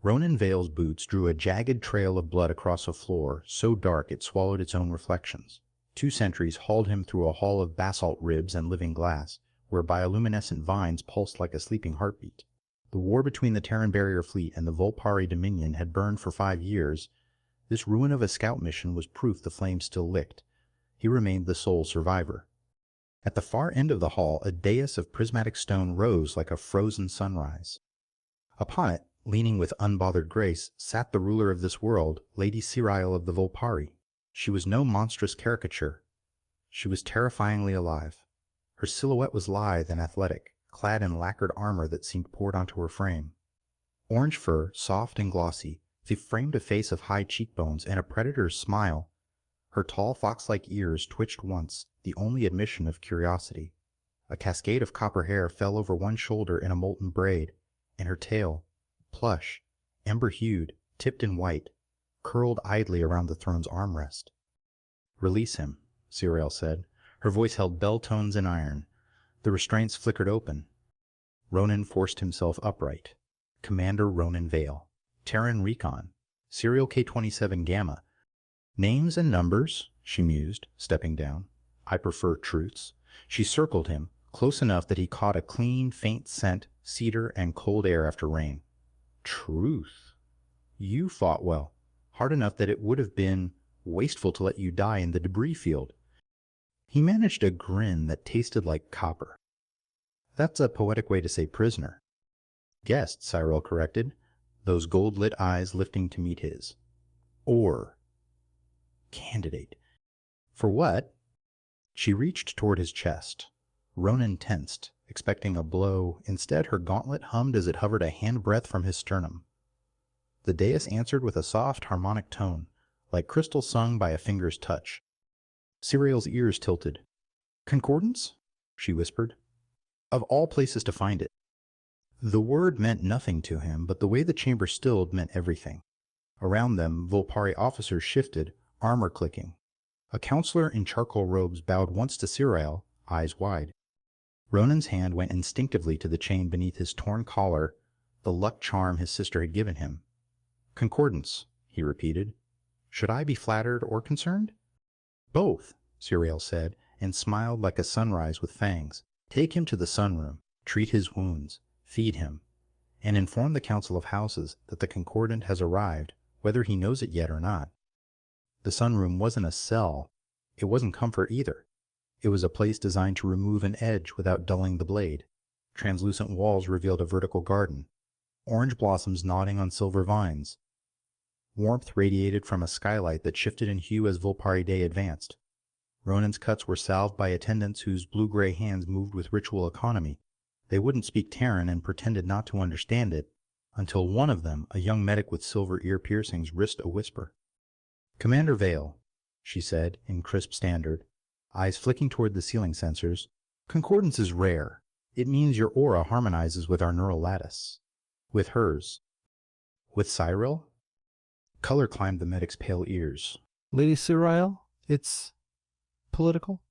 Ronan Vale's boots drew a jagged trail of blood across a floor so dark it swallowed its own reflections. 2 sentries hauled him through a hall of basalt ribs and living glass, where bioluminescent vines pulsed like a sleeping heartbeat. The war between the Terran barrier fleet and the Vulpari Dominion had burned for 5 years. This ruin of a scout mission was proof the flames still licked. He remained the sole survivor. At the far end of the hall, a dais of prismatic stone rose like a frozen sunrise. Upon it, leaning with unbothered grace, sat the ruler of this world, Lady Cyril of the Vulpari. She was no monstrous caricature. She was terrifyingly alive. Her silhouette was lithe and athletic, clad in lacquered armor that seemed poured onto her frame. Orange fur, soft and glossy, framed a face of high cheekbones and a predator's smile. Her tall fox-like ears twitched once, the only admission of curiosity. A cascade of copper hair fell over one shoulder in a molten braid, and her tail, plush, ember-hued, tipped in white, curled idly around the throne's armrest. "Release him," Cyril said. Her voice held bell tones in iron. The restraints flickered open. Ronan forced himself upright. Commander Ronan Vale. Terran Recon. Serial K-27 Gamma. "Names and numbers," she mused, stepping down. "I prefer truths." She circled him, close enough that he caught a clean, faint scent, cedar and cold air after rain. "Truth? You fought well. Hard enough that it would have been wasteful to let you die in the debris field." He managed a grin that tasted like copper. "That's a poetic way to say prisoner." "Guest," Cyril corrected, those gold-lit eyes lifting to meet his. "Or candidate." "For what?" She reached toward his chest. Ronan tensed, expecting a blow. Instead, her gauntlet hummed as it hovered a handbreadth from his sternum. The dais answered with a soft, harmonic tone, like crystal sung by a finger's touch. Cyril's ears tilted. "Concordance?" she whispered. Of all places to find it. The word meant nothing to him, but the way the chamber stilled meant everything. Around them, Vulpari officers shifted, armor clicking. A counselor in charcoal robes bowed once to Cyril, eyes wide. Ronan's hand went instinctively to the chain beneath his torn collar, the luck charm his sister had given him. "Concordance," he repeated. "Should I be flattered or concerned?" "Both," Cyril said, and smiled like a sunrise with fangs. "Take him to the sunroom, treat his wounds, feed him, and inform the Council of Houses that the Concordant has arrived, whether he knows it yet or not." The sunroom wasn't a cell. It wasn't comfort either. It was a place designed to remove an edge without dulling the blade. Translucent walls revealed a vertical garden, orange blossoms nodding on silver vines. Warmth radiated from a skylight that shifted in hue as Vulpari day advanced. Ronan's cuts were salved by attendants whose blue-gray hands moved with ritual economy. They wouldn't speak Terran and pretended not to understand it, until one of them, a young medic with silver ear piercings, risked a whisper. "Commander Vale," she said, in crisp standard, eyes flicking toward the ceiling sensors, "concordance is rare. It means your aura harmonizes with our neural lattice." "With hers." "With Cyril?" Color climbed the medic's pale ears. "Lady Cyril, it's political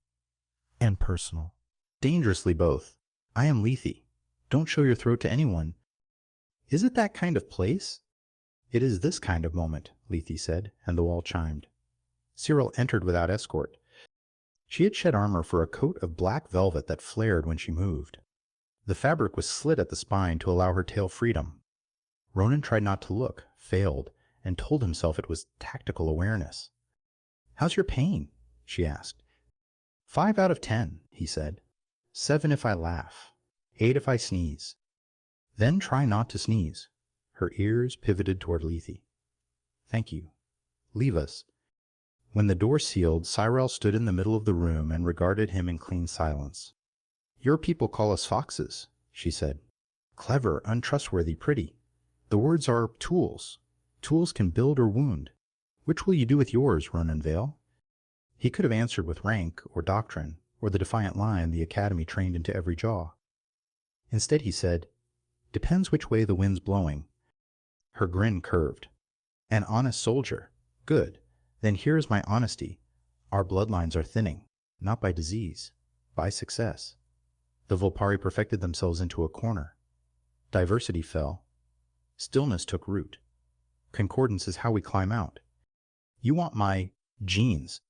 and personal." "Dangerously both. I am Lethe. Don't show your throat to anyone." "Is it that kind of place?" "It is this kind of moment," Lethe said, and the wall chimed. Cyril entered without escort. She had shed armor for a coat of black velvet that flared when she moved. The fabric was slit at the spine to allow her tail freedom. Ronan tried not to look, failed, and told himself it was tactical awareness. "How's your pain?" she asked. 5 out of 10, he said. 7 if I laugh. 8 if I sneeze. Then try not to sneeze. Her ears pivoted toward Lethe. "Thank you. Leave us." When the door sealed, Cyril stood in the middle of the room and regarded him in clean silence. "Your people call us foxes," she said. "Clever, untrustworthy, pretty. The words are tools. Tools can build or wound. Which will you do with yours, Ronan Vale?" He could have answered with rank or doctrine, or the defiant line the Academy trained into every jaw. Instead he said, "Depends which way the wind's blowing." Her grin curved. "An honest soldier. Good. Then here is my honesty. Our bloodlines are thinning, not by disease, by success. The Vulpari perfected themselves into a corner. Diversity fell. Stillness took root. Concordance is how we climb out. You want my genes.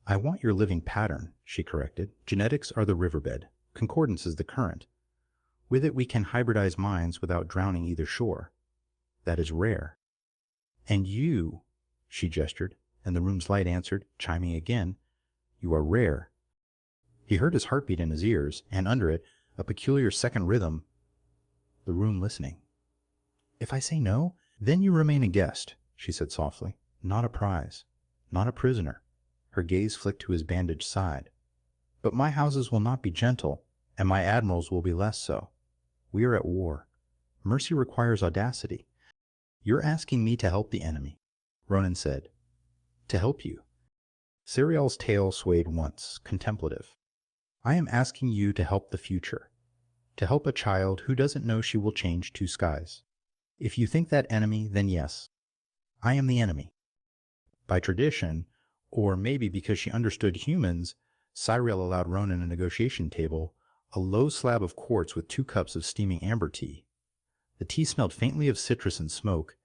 I want your living pattern, she corrected. Genetics are the riverbed. Concordance is the current. With it we can hybridize minds without drowning either shore. That is rare. And you, she gestured, and the room's light answered, chiming again, you are rare. He heard his heartbeat in his ears, and under it, a peculiar second rhythm, the room listening. If I say no, then you remain a guest, she said softly, not a prize, not a prisoner. Her gaze flicked to his bandaged side. But my houses will not be gentle, and my admirals will be less so. We are at war. Mercy requires audacity. You're asking me to help the enemy, Ronan said. To help you. Siriel's tail swayed once, contemplative. I am asking you to help the future. To help a child who doesn't know she will change two skies. If you think that enemy, then yes. I am the enemy. By tradition, or maybe because she understood humans, Siriel allowed Ronan a negotiation table, a low slab of quartz with 2 cups of steaming amber tea. The tea smelled faintly of citrus and smoke.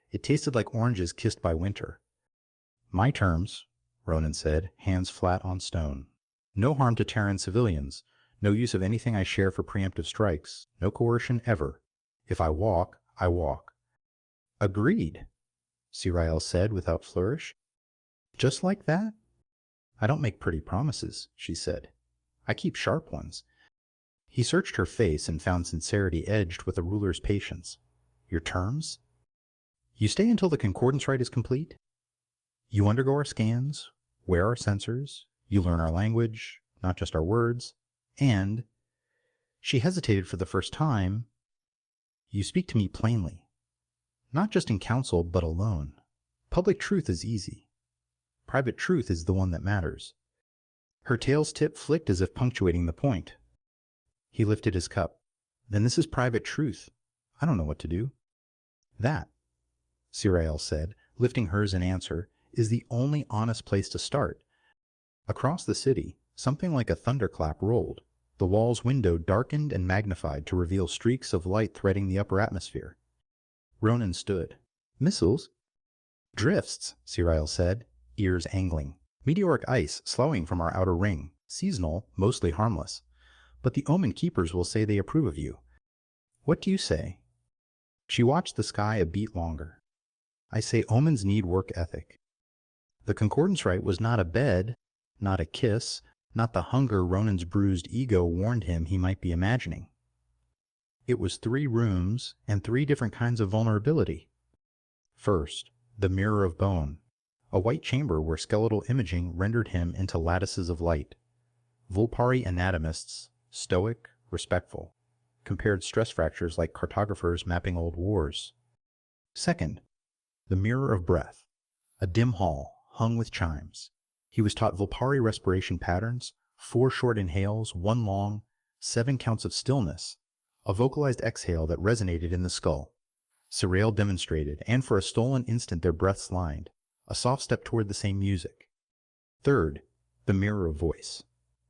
It tasted like oranges kissed by winter. My terms, Ronan said, hands flat on stone. No harm to Terran civilians. No use of anything I share for preemptive strikes. No coercion ever. If I walk, I walk. Agreed, Siriel said without flourish. Just like that? I don't make pretty promises, she said. I keep sharp ones. He searched her face and found sincerity edged with a ruler's patience. Your terms? You stay until the concordance rite is complete. You undergo our scans, wear our sensors, you learn our language, not just our words, and, she hesitated for the first time, you speak to me plainly. Not just in council, but alone. Public truth is easy. Private truth is the one that matters. Her tail's tip flicked as if punctuating the point. He lifted his cup. Then this is private truth. I don't know what to do. That, Siriel said, lifting hers in answer, is the only honest place to start. Across the city, something like a thunderclap rolled. The wall's window darkened and magnified to reveal streaks of light threading the upper atmosphere. Ronan stood. Missiles? Drifts, Siriel said, ears angling. Meteoric ice slowing from our outer ring. Seasonal, mostly harmless. But the Omen Keepers will say they approve of you. What do you say? She watched the sky a beat longer. I say omens need work ethic. The concordance rite was not a bed, not a kiss, not the hunger Ronan's bruised ego warned him he might be imagining. It was 3 rooms and 3 different kinds of vulnerability. First, the mirror of bone, a white chamber where skeletal imaging rendered him into lattices of light. Vulpari anatomists, stoic, respectful, compared stress fractures like cartographers mapping old wars. Second, the mirror of breath, a dim hall hung with chimes. He was taught Vulpari respiration patterns, 4 short inhales, 1 long, 7 counts of stillness, a vocalized exhale that resonated in the skull. Siriel demonstrated, and for a stolen instant their breaths lined, a soft step toward the same music. Third, the mirror of voice,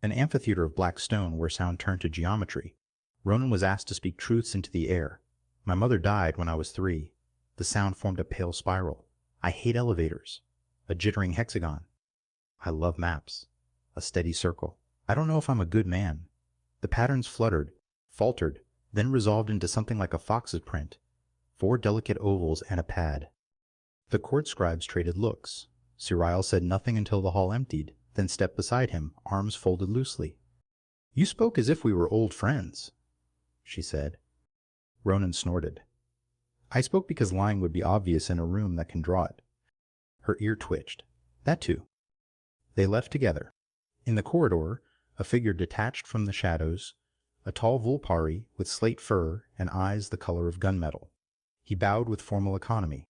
an amphitheater of black stone where sound turned to geometry. Ronan was asked to speak truths into the air. My mother died when I was 3. The sound formed a pale spiral. I hate elevators. A jittering hexagon. I love maps. A steady circle. I don't know if I'm a good man. The patterns fluttered, faltered, then resolved into something like a fox's print. 4 delicate ovals and a pad. The court scribes traded looks. Siriel said nothing until the hall emptied, then stepped beside him, arms folded loosely. You spoke as if we were old friends, she said. Ronan snorted. I spoke because lying would be obvious in a room that can draw it. Her ear twitched. That too. They left together. In the corridor, a figure detached from the shadows, a tall Vulpari with slate fur and eyes the color of gunmetal. He bowed with formal economy.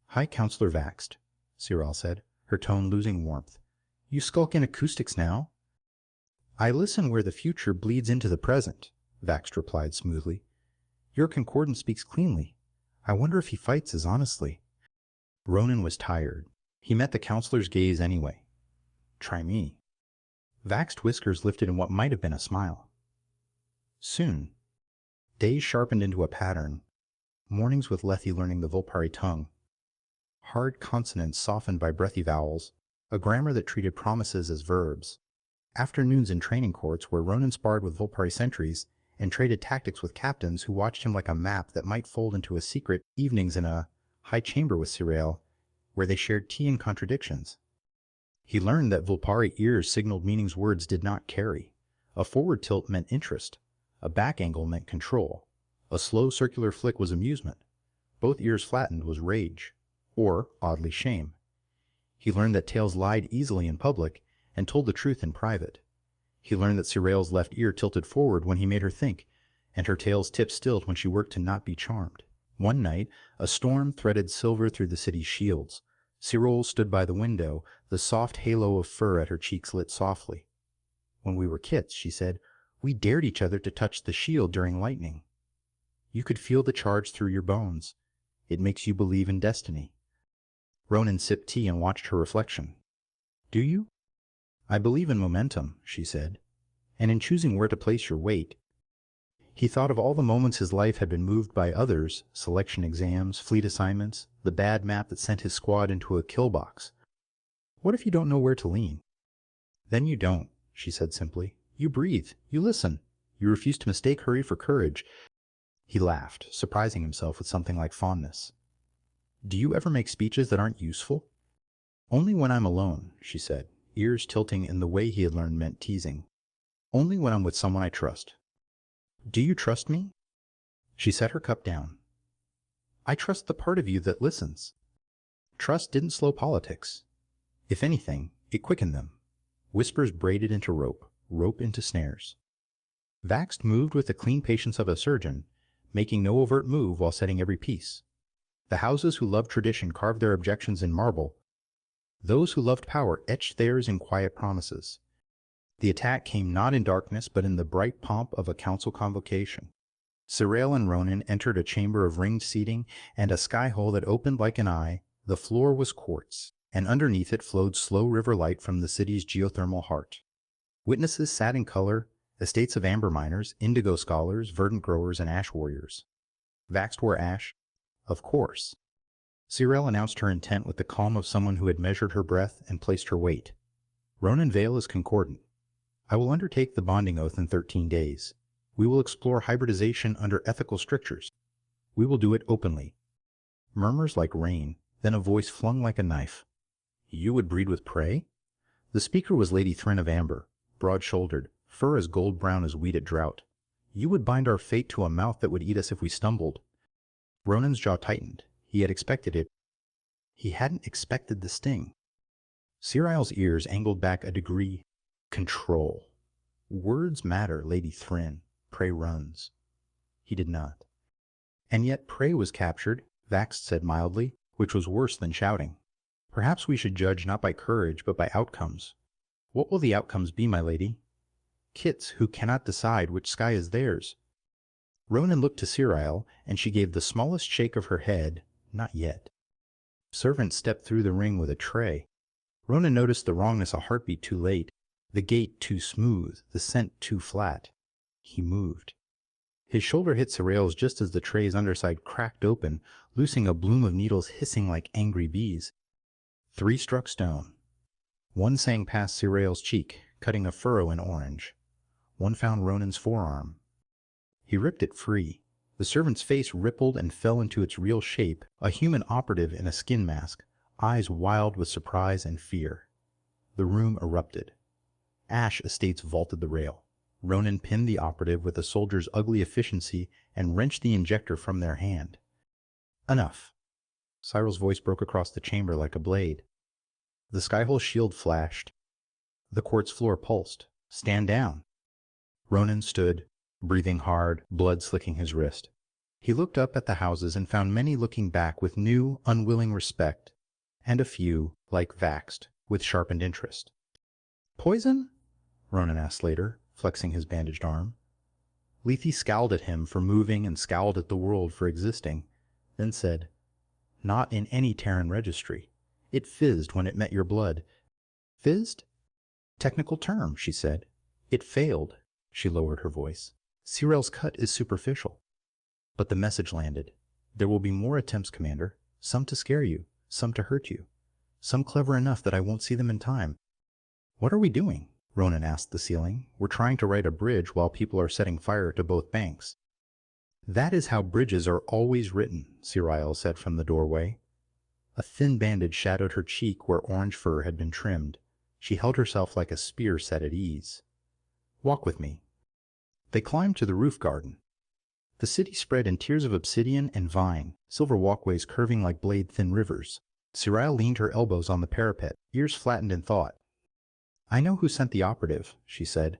Hi, Counselor Vaxt, Siriel said, her tone losing warmth. You skulk in acoustics now. I listen where the future bleeds into the present, Vaxt replied smoothly. Your concordance speaks cleanly. I wonder if he fights as honestly. Ronan was tired. He met the counselor's gaze anyway. Try me. Vaxed whiskers lifted in what might have been a smile. Soon. Days sharpened into a pattern. mornings with Lethe learning the Vulpari tongue, hard consonants softened by breathy vowels, a grammar that treated promises as verbs, afternoons in training courts where Ronan sparred with Vulpari sentries and traded tactics with captains who watched him like a map that might fold into a secret, evenings in a high chamber with Sirael, where they shared tea and contradictions. He learned that Vulpari ears signaled meanings words did not carry. A forward tilt meant interest. A back angle meant control. A slow circular flick was amusement. Both ears flattened was rage, or, oddly, shame. He learned that tails lied easily in public and told the truth in private. He learned that Sirael's left ear tilted forward when he made her think, and her tail's tip stilled when she worked to not be charmed. One night, a storm threaded silver through the city's shields. Sirael stood by the window, the soft halo of fur at her cheeks lit softly. When we were kits, she said, we dared each other to touch the shield during lightning. You could feel the charge through your bones. It makes you believe in destiny. Ronan sipped tea and watched her reflection. Do you? I believe in momentum, she said, and in choosing where to place your weight. He thought of all the moments his life had been moved by others, selection exams, fleet assignments, the bad map that sent his squad into a kill box. What if you don't know where to lean? Then you don't, she said simply. You breathe, you listen, you refuse to mistake hurry for courage. He laughed, surprising himself with something like fondness. Do you ever make speeches that aren't useful? Only when I'm alone, she said, ears tilting in the way he had learned meant teasing. Only when I'm with someone I trust. Do you trust me? She set her cup down. I trust the part of you that listens. Trust didn't slow politics. If anything, it quickened them. Whispers braided into rope, rope into snares. Vaxed moved with the clean patience of a surgeon, making no overt move while setting every piece. The houses who loved tradition carved their objections in marble. Those who loved power etched theirs in quiet promises. The attack came not in darkness, but in the bright pomp of a council convocation. Sirael and Ronan entered a chamber of ringed seating and a sky-hole that opened like an eye. The floor was quartz, and underneath it flowed slow river light from the city's geothermal heart. Witnesses sat in color, estates of amber miners, indigo scholars, verdant growers, and ash warriors. Vaxed wore ash, of course. Sirael announced her intent with the calm of someone who had measured her breath and placed her weight. Ronan Vale is concordant. I will undertake the bonding oath in 13 days. We will explore hybridization under ethical strictures. We will do it openly. Murmurs like rain, then a voice flung like a knife. You would breed with prey? The speaker was Lady Thrin of Amber, broad-shouldered, fur as gold-brown as wheat at drought. You would bind our fate to a mouth that would eat us if we stumbled. Ronan's jaw tightened. He had expected it. He hadn't expected the sting. Sirael's ears angled back a degree. Control. Words matter, Lady Thrin. Prey runs. He did not. And yet prey was captured, Vaxed said mildly, which was worse than shouting. Perhaps we should judge not by courage, but by outcomes. What will the outcomes be, my lady? Kits who cannot decide which sky is theirs. Ronan looked to Sirael, and she gave the smallest shake of her head, not yet. Servant stepped through the ring with a tray. Ronan noticed the wrongness a heartbeat too late, the gait too smooth, the scent too flat. He moved. His shoulder hit Sirael's just as the tray's underside cracked open, loosing a bloom of needles hissing like angry bees. 3 struck stone. One sang past Sirael's cheek, cutting a furrow in orange. One found Ronan's forearm. He ripped it free. The servant's face rippled and fell into its real shape, a human operative in a skin mask, eyes wild with surprise and fear. The room erupted. Ash estates vaulted the rail. Ronan pinned the operative with a soldier's ugly efficiency and wrenched the injector from their hand. Enough. Cyril's voice broke across the chamber like a blade. The skyhole shield flashed. The quartz floor pulsed. Stand down. Ronan stood, breathing hard, blood slicking his wrist. He looked up at the houses and found many looking back with new, unwilling respect, and a few, like Vaxed, with sharpened interest. Poison? Ronan asked later, flexing his bandaged arm. Lethe scowled at him for moving and scowled at the world for existing, then said, Not in any Terran registry. It fizzed when it met your blood. Fizzed? Technical term, she said. It failed. She lowered her voice. Sirael's cut is superficial. But the message landed. There will be more attempts, Commander. Some to scare you, some to hurt you. Some clever enough that I won't see them in time. What are we doing? Ronan asked the ceiling. We're trying to right a bridge while people are setting fire to both banks. That is how bridges are always written, Sirael said from the doorway. A thin bandage shadowed her cheek where orange fur had been trimmed. She held herself like a spear set at ease. Walk with me. They climbed to the roof garden. The city spread in tiers of obsidian and vine, silver walkways curving like blade-thin rivers. Sirael leaned her elbows on the parapet, ears flattened in thought. I know who sent the operative, she said.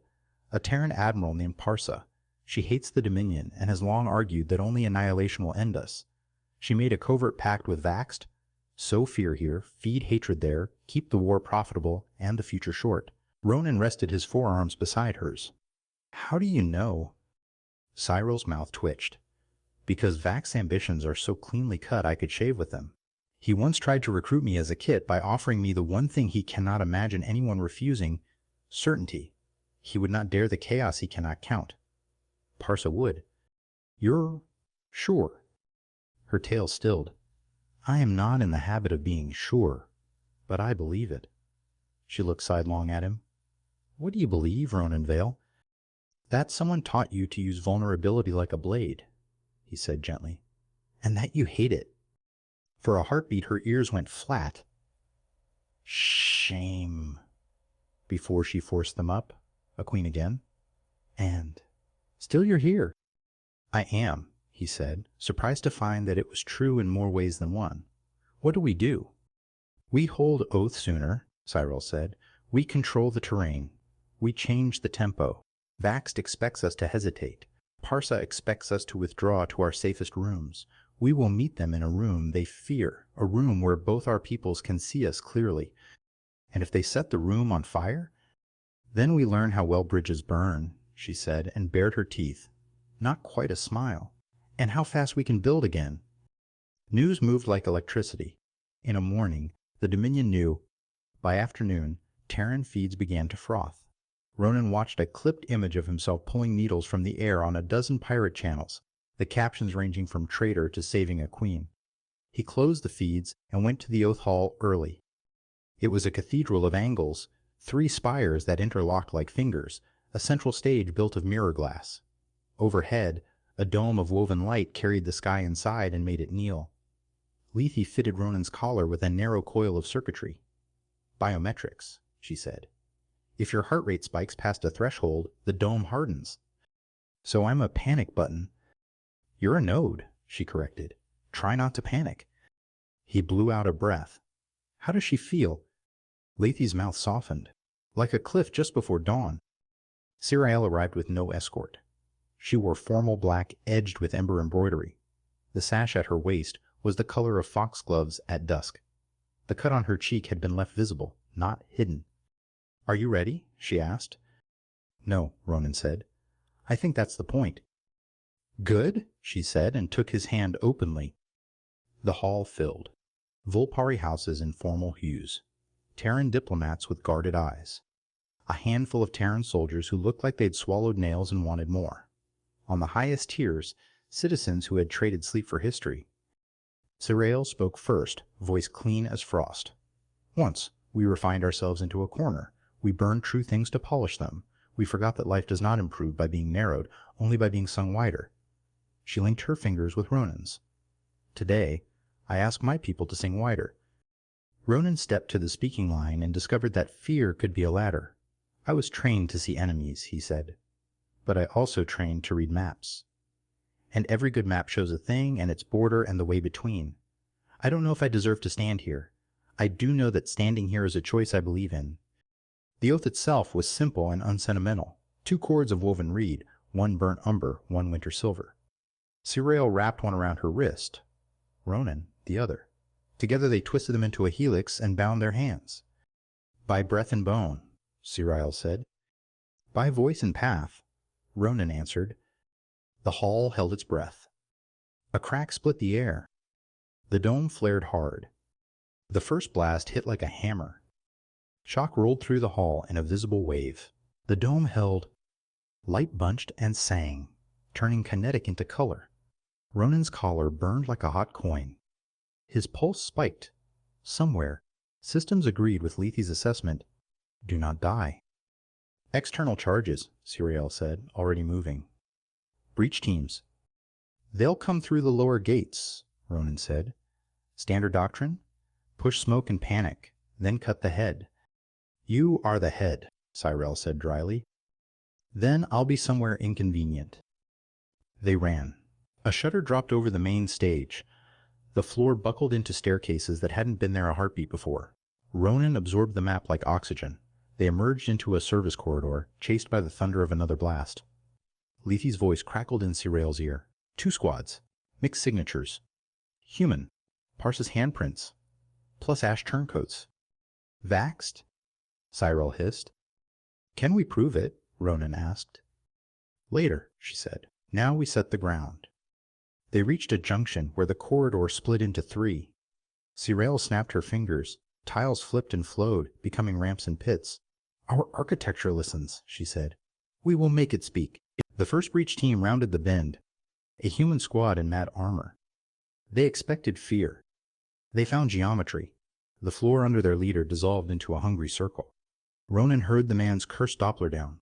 A Terran admiral named Parsa. She hates the Dominion and has long argued that only annihilation will end us. She made a covert pact with Vaxed. Sow fear here, feed hatred there, keep the war profitable and the future short. Ronan rested his forearms beside hers. How do you know? Cyril's mouth twitched. Because Vax's ambitions are so cleanly cut I could shave with them. He once tried to recruit me as a kit by offering me the one thing he cannot imagine anyone refusing, certainty. He would not dare the chaos he cannot count. Parsa would. You're sure? Her tail stilled. I am not in the habit of being sure, but I believe it. She looked sidelong at him. What do you believe, Ronan Vale? That someone taught you to use vulnerability like a blade, he said gently, and that you hate it. For a heartbeat, her ears went flat. Shame. Before she forced them up, a queen again. And still you're here. I am, he said, surprised to find that it was true in more ways than one. What do we do? We hold oath sooner, Cyril said. We control the terrain. We change the tempo. Vaxed expects us to hesitate. Parsa expects us to withdraw to our safest rooms. We will meet them in a room they fear, a room where both our peoples can see us clearly. And if they set the room on fire? Then we learn how well bridges burn, she said, and bared her teeth. Not quite a smile. And how fast we can build again. News moved like electricity. In a morning, the Dominion knew. By afternoon, Terran feeds began to froth. Ronan watched a clipped image of himself pulling needles from the air on a dozen pirate channels, the captions ranging from traitor to saving a queen. He closed the feeds and went to the oath hall early. It was a cathedral of angles, 3 spires that interlocked like fingers, a central stage built of mirror glass. Overhead, a dome of woven light carried the sky inside and made it kneel. Lethe fitted Ronan's collar with a narrow coil of circuitry. Biometrics, she said. If your heart rate spikes past a threshold, the dome hardens. So I'm a panic button. You're a node, she corrected. Try not to panic. He blew out a breath. How does she feel? Lethe's mouth softened. Like a cliff just before dawn. Sirael arrived with no escort. She wore formal black edged with ember embroidery. The sash at her waist was the color of foxgloves at dusk. The cut on her cheek had been left visible, not hidden. Are you ready? She asked. No, Ronan said. I think that's the point. Good, she said, and took his hand openly. The hall filled. Vulpari houses in formal hues. Terran diplomats with guarded eyes. A handful of Terran soldiers who looked like they'd swallowed nails and wanted more. On the highest tiers, citizens who had traded sleep for history. Sirael spoke first, voice clean as frost. Once, we refined ourselves into a corner. We burned true things to polish them. We forgot that life does not improve by being narrowed, only by being sung wider. She linked her fingers with Ronan's. Today, I ask my people to sing wider. Ronan stepped to the speaking line and discovered that fear could be a ladder. I was trained to see enemies, he said. But I also trained to read maps. And every good map shows a thing and its border and the way between. I don't know if I deserve to stand here. I do know that standing here is a choice I believe in. The oath itself was simple and unsentimental. 2 cords of woven reed, one burnt umber, one winter silver. Sirael wrapped one around her wrist. Ronan, the other. Together they twisted them into a helix and bound their hands. By breath and bone, Sirael said. By voice and path, Ronan answered. The hall held its breath. A crack split the air. The dome flared hard. The first blast hit like a hammer. Shock rolled through the hall in a visible wave. The dome held. Light bunched and sang, turning kinetic into color. Ronan's collar burned like a hot coin. His pulse spiked. Somewhere, systems agreed with Lethe's assessment. Do not die. External charges, Siriel said, already moving. Breach teams. They'll come through the lower gates, Ronan said. Standard doctrine? Push smoke and panic, then cut the head. You are the head, Sirel said dryly. Then I'll be somewhere inconvenient. They ran. A shutter dropped over the main stage. The floor buckled into staircases that hadn't been there a heartbeat before. Ronan absorbed the map like oxygen. They emerged into a service corridor, chased by the thunder of another blast. Lethe's voice crackled in Sirel's ear. 2 squads. Mixed signatures. Human. Parsa's handprints. Plus ash turncoats. Vaxxed? Sirel hissed. Can we prove it? Ronan asked. Later, she said. Now we set the ground. They reached a junction where the corridor split into 3. Sirel snapped her fingers. Tiles flipped and flowed, becoming ramps and pits. Our architecture listens, she said. We will make it speak. The first breach team rounded the bend. A human squad in matte armor. They expected fear. They found geometry. The floor under their leader dissolved into a hungry circle. Ronan heard the man's cursed Doppler down.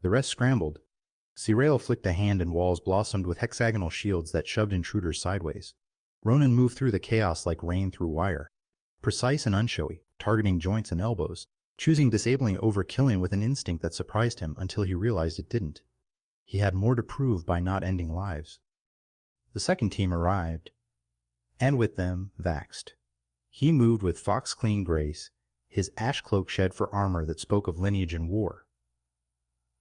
The rest scrambled. Sirel flicked a hand and walls blossomed with hexagonal shields that shoved intruders sideways. Ronan moved through the chaos like rain through wire. Precise and unshowy, targeting joints and elbows, choosing disabling over killing with an instinct that surprised him until he realized it didn't. He had more to prove by not ending lives. The second team arrived, and with them, Vaxxed. He moved with fox-clean grace, his ash cloak shed for armor that spoke of lineage and war.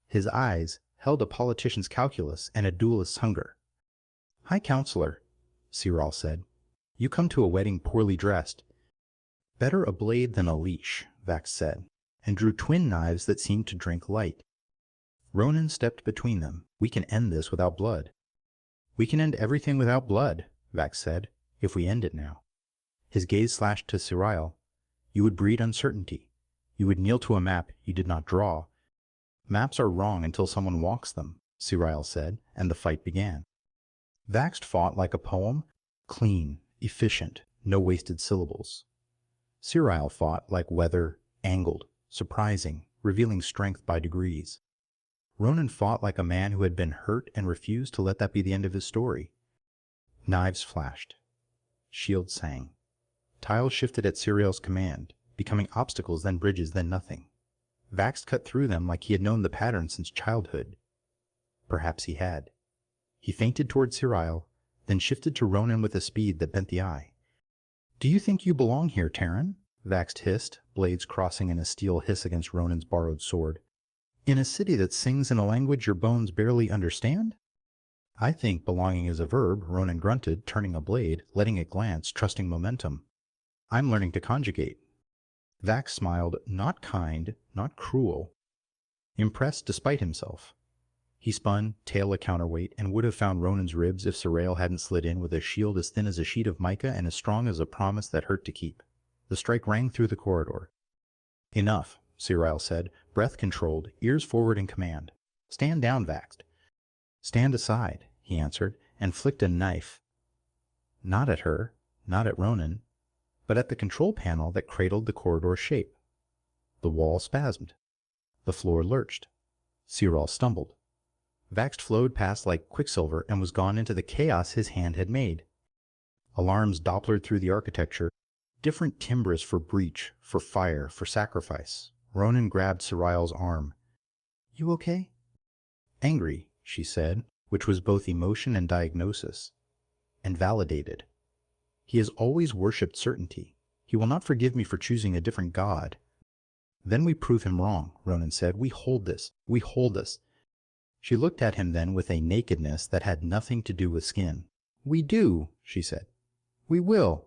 His eyes held a politician's calculus and a duelist's hunger. High Counselor, Sirel said. You come to a wedding poorly dressed. Better a blade than a leash, Vax said, and drew twin knives that seemed to drink light. Ronan stepped between them. We can end this without blood. We can end everything without blood, Vax said, if we end it now. His gaze slashed to Sirel. You would breed uncertainty. You would kneel to a map you did not draw. Maps are wrong until someone walks them, Sirel said, and the fight began. Vaxed fought like a poem, clean, efficient, no wasted syllables. Sirel fought like weather, angled, surprising, revealing strength by degrees. Ronan fought like a man who had been hurt and refused to let that be the end of his story. Knives flashed. Shields sang. Tiles shifted at Sirel's command, becoming obstacles, then bridges, then nothing. Vax cut through them like he had known the pattern since childhood. Perhaps he had. He feinted toward Sirel, then shifted to Ronan with a speed that bent the eye. Do you think you belong here, Terran? Vax hissed, blades crossing in a steel hiss against Ronan's borrowed sword. In a city that sings in a language your bones barely understand? I think belonging is a verb, Ronan grunted, turning a blade, letting it glance, trusting momentum. I'm learning to conjugate. Vax smiled, not kind, not cruel. Impressed despite himself. He spun, tail a counterweight, and would have found Ronan's ribs if Sirel hadn't slid in with a shield as thin as a sheet of mica and as strong as a promise that hurt to keep. The strike rang through the corridor. Enough, Sirel said, breath controlled, ears forward in command. Stand down, Vaxed. Stand aside, he answered, and flicked a knife. Not at her, not at Ronan, but at the control panel that cradled the corridor's shape. The wall spasmed. The floor lurched. Sirel stumbled. Vaxed flowed past like quicksilver and was gone into the chaos his hand had made. Alarms dopplered through the architecture, different timbres for breach, for fire, for sacrifice. Ronan grabbed Sirel's arm. You okay? Angry, she said, which was both emotion and diagnosis. And validated. He has always worshipped certainty. He will not forgive me for choosing a different god. Then we prove him wrong, Ronan said. We hold this. We hold this. She looked at him then with a nakedness that had nothing to do with skin. We do, she said. We will.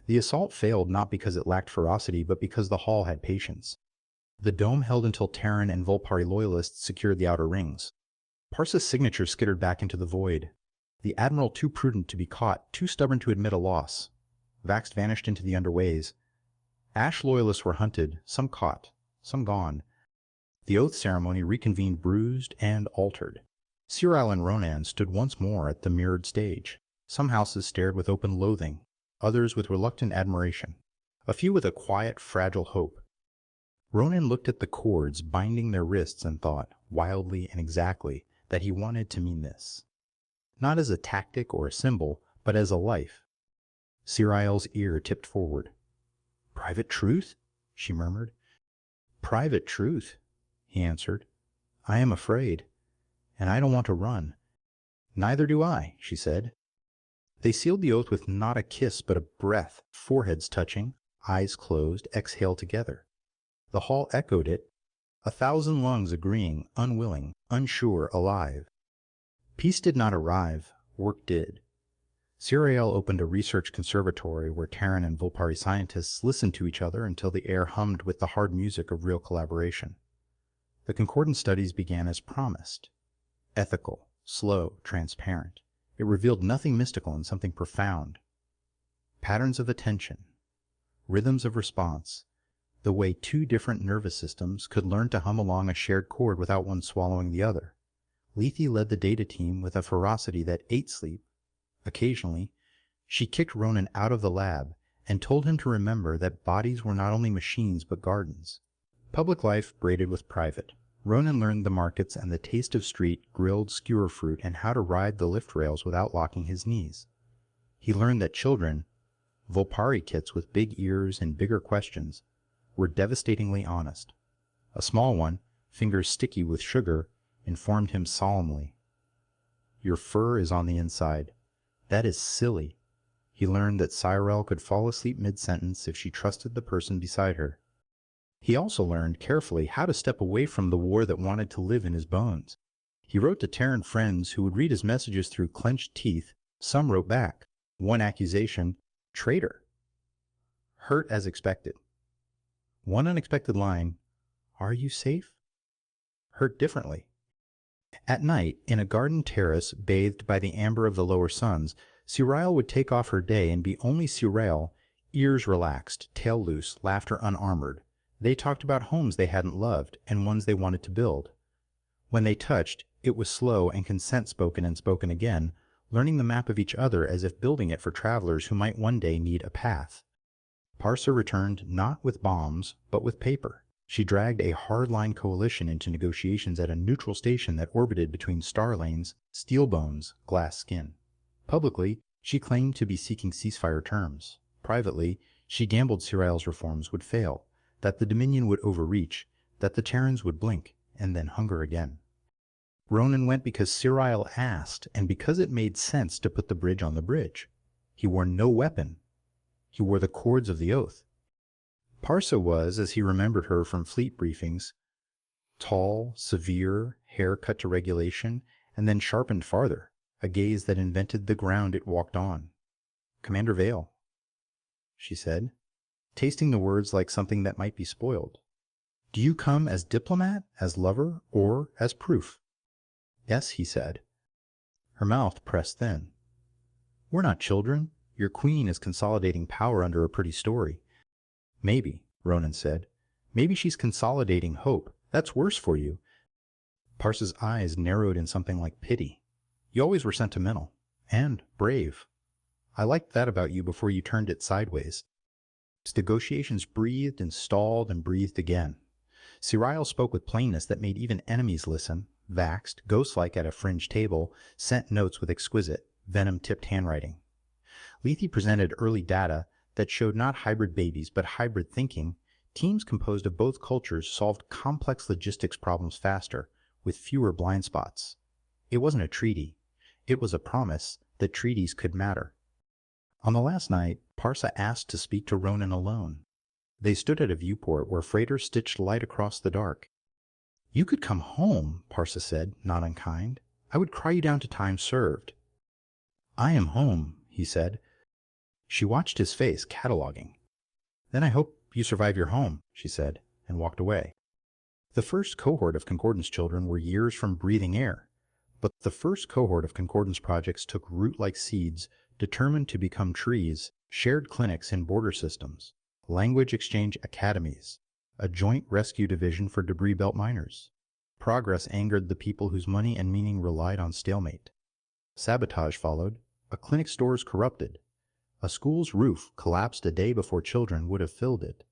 The assault failed not because it lacked ferocity, but because the hall had patience. The dome held until Terran and Vulpari loyalists secured the outer rings. Parsa's signature skittered back into the void. The Admiral too prudent to be caught, too stubborn to admit a loss. Vaxed vanished into the underways. Ash loyalists were hunted, some caught, some gone. The oath ceremony reconvened bruised and altered. Cyril and Ronan stood once more at the mirrored stage. Some houses stared with open loathing, others with reluctant admiration, a few with a quiet, fragile hope. Ronan looked at the cords binding their wrists and thought, wildly and exactly, that he wanted to mean this. Not as a tactic or a symbol, but as a life. Cyril's ear tipped forward. "Private truth?" she murmured. "Private truth," he answered. "I am afraid, and I don't want to run." "Neither do I," she said. They sealed the oath with not a kiss but a breath, foreheads touching, eyes closed, exhale together. The hall echoed it, 1,000 lungs agreeing, unwilling, unsure, alive. Peace did not arrive, work did. Cyril opened a research conservatory where Terran and Vulpari scientists listened to each other until the air hummed with the hard music of real collaboration. The concordance studies began as promised. Ethical, slow, transparent. It revealed nothing mystical and something profound. Patterns of attention, rhythms of response, the way two different nervous systems could learn to hum along a shared chord without one swallowing the other. Lethe led the data team with a ferocity that ate sleep. Occasionally, she kicked Ronan out of the lab and told him to remember that bodies were not only machines but gardens. Public life braided with private. Ronan learned the markets and the taste of street, grilled skewer fruit, and how to ride the lift rails without locking his knees. He learned that children, Vulpari kits with big ears and bigger questions, were devastatingly honest. A small one, fingers sticky with sugar, informed him solemnly, "Your fur is on the inside. That is silly." He learned that Cyril could fall asleep mid-sentence if she trusted the person beside her. He also learned carefully how to step away from the war that wanted to live in his bones. He wrote to Terran friends who would read his messages through clenched teeth. Some wrote back. One accusation, "Traitor." Hurt as expected. One unexpected line, "Are you safe?" Hurt differently. At night, in a garden terrace bathed by the amber of the lower suns, Cyril would take off her day and be only Cyril, ears relaxed, tail loose, laughter unarmored. They talked about homes they hadn't loved and ones they wanted to build. When they touched, it was slow and consent spoken and spoken again, learning the map of each other as if building it for travelers who might one day need a path. Parsa returned not with bombs, but with paper. She dragged a hardline coalition into negotiations at a neutral station that orbited between star lanes, steel bones, glass skin. Publicly, she claimed to be seeking ceasefire terms. Privately, she gambled Cyril's reforms would fail, that the Dominion would overreach, that the Terrans would blink, and then hunger again. Ronan went because Cyril asked, and because it made sense to put the bridge on the bridge. He wore no weapon. He wore the cords of the oath. Parsa was, as he remembered her from fleet briefings, tall, severe, hair cut to regulation, and then sharpened farther, a gaze that invented the ground it walked on. "Commander Vale," she said, tasting the words like something that might be spoiled. "Do you come as diplomat, as lover, or as proof?" "Yes," he said. Her mouth pressed thin. "We're not children. Your queen is consolidating power under a pretty story." "Maybe," Ronan said. "Maybe she's consolidating hope. That's worse for you." Parsa's eyes narrowed in something like pity. "You always were sentimental. And brave. I liked that about you before you turned it sideways." Negotiations breathed and stalled and breathed again. Cyril spoke with plainness that made even enemies listen, vaxed, ghost-like at a fringe table, sent notes with exquisite, venom-tipped handwriting. Lethe presented early data that showed not hybrid babies but hybrid thinking. Teams composed of both cultures solved complex logistics problems faster, with fewer blind spots. It wasn't a treaty. It was a promise that treaties could matter. On the last night, Parsa asked to speak to Ronan alone. They stood at a viewport where freighters stitched light across the dark. "You could come home," Parsa said, not unkind. "I would cry you down to time served." "I am home," he said. She watched his face, cataloging. "Then I hope you survive your home," she said, and walked away. The first cohort of concordance children were years from breathing air, but the first cohort of concordance projects took root like seeds, determined to become trees, shared clinics in border systems, language exchange academies, a joint rescue division for debris belt miners. Progress angered the people whose money and meaning relied on stalemate. Sabotage followed. A clinic store's corrupted. A school's roof collapsed a day before children would have filled it.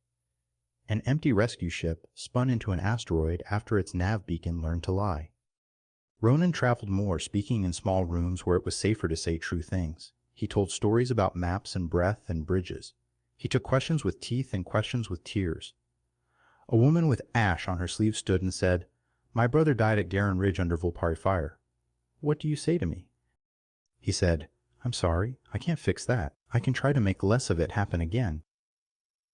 An empty rescue ship spun into an asteroid after its nav beacon learned to lie. Ronan traveled more, speaking in small rooms where it was safer to say true things. He told stories about maps and breath and bridges. He took questions with teeth and questions with tears. A woman with ash on her sleeve stood and said, "My brother died at Garen Ridge under Vulpine fire. What do you say to me?" He said, "I'm sorry, I can't fix that. I can try to make less of it happen again."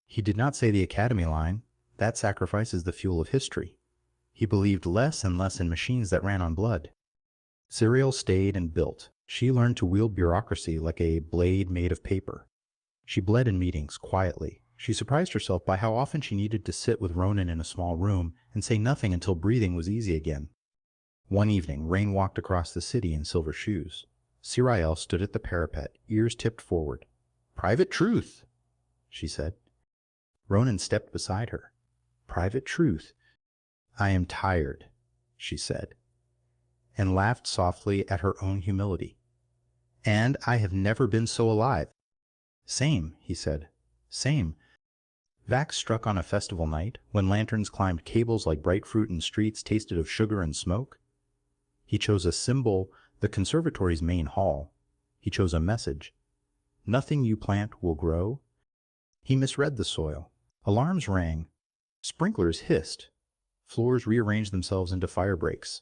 He did not say the Academy line. That sacrifice is the fuel of history. He believed less and less in machines that ran on blood. Serial stayed and built. She learned to wield bureaucracy like a blade made of paper. She bled in meetings, quietly. She surprised herself by how often she needed to sit with Ronan in a small room and say nothing until breathing was easy again. One evening, Rain walked across the city in silver shoes. Sirael stood at the parapet, ears tipped forward. "Private truth," she said. Ronan stepped beside her. "Private truth." "I am tired," she said, and laughed softly at her own humility. "And I have never been so alive." "Same," he said. "Same." Vax struck on a festival night, when lanterns climbed cables like bright fruit and streets tasted of sugar and smoke. He chose a symbol, the conservatory's main hall. He chose a message. "Nothing you plant will grow." He misread the soil. Alarms rang. Sprinklers hissed. Floors rearranged themselves into fire breaks.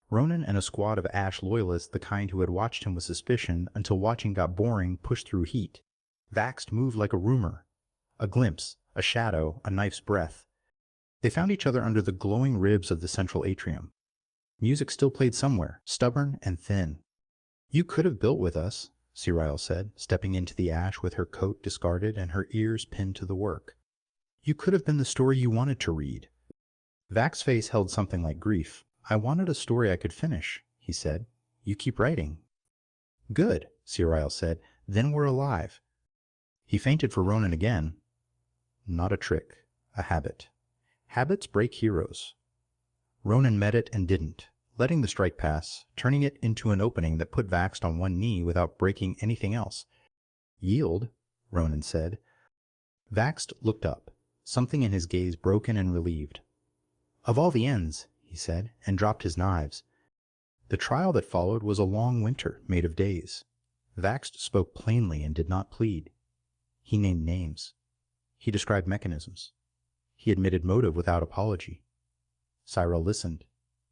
Ronan and a squad of Ash loyalists, the kind who had watched him with suspicion until watching got boring, pushed through heat. Vaxed moved like a rumor. A glimpse, a shadow, a knife's breath. They found each other under the glowing ribs of the central atrium. Music still played somewhere, stubborn and thin. "You could have built with us," Sirael said, stepping into the ash with her coat discarded and her ears pinned to the work. "You could have been the story you wanted to read." Vax's face held something like grief. "I wanted a story I could finish," he said. "You keep writing." "Good," Sirael said. "Then we're alive." He feinted for Ronan again. Not a trick, a habit. Habits break heroes. Ronan met it and didn't, letting the strike pass, turning it into an opening that put Vax on one knee without breaking anything else. "Yield," Ronan said. Vax looked up, something in his gaze broken and relieved. "Of all the ends," he said, and dropped his knives. The trial that followed was a long winter made of days. Vax spoke plainly and did not plead. He named names. He described mechanisms. He admitted motive without apology. Cyril listened,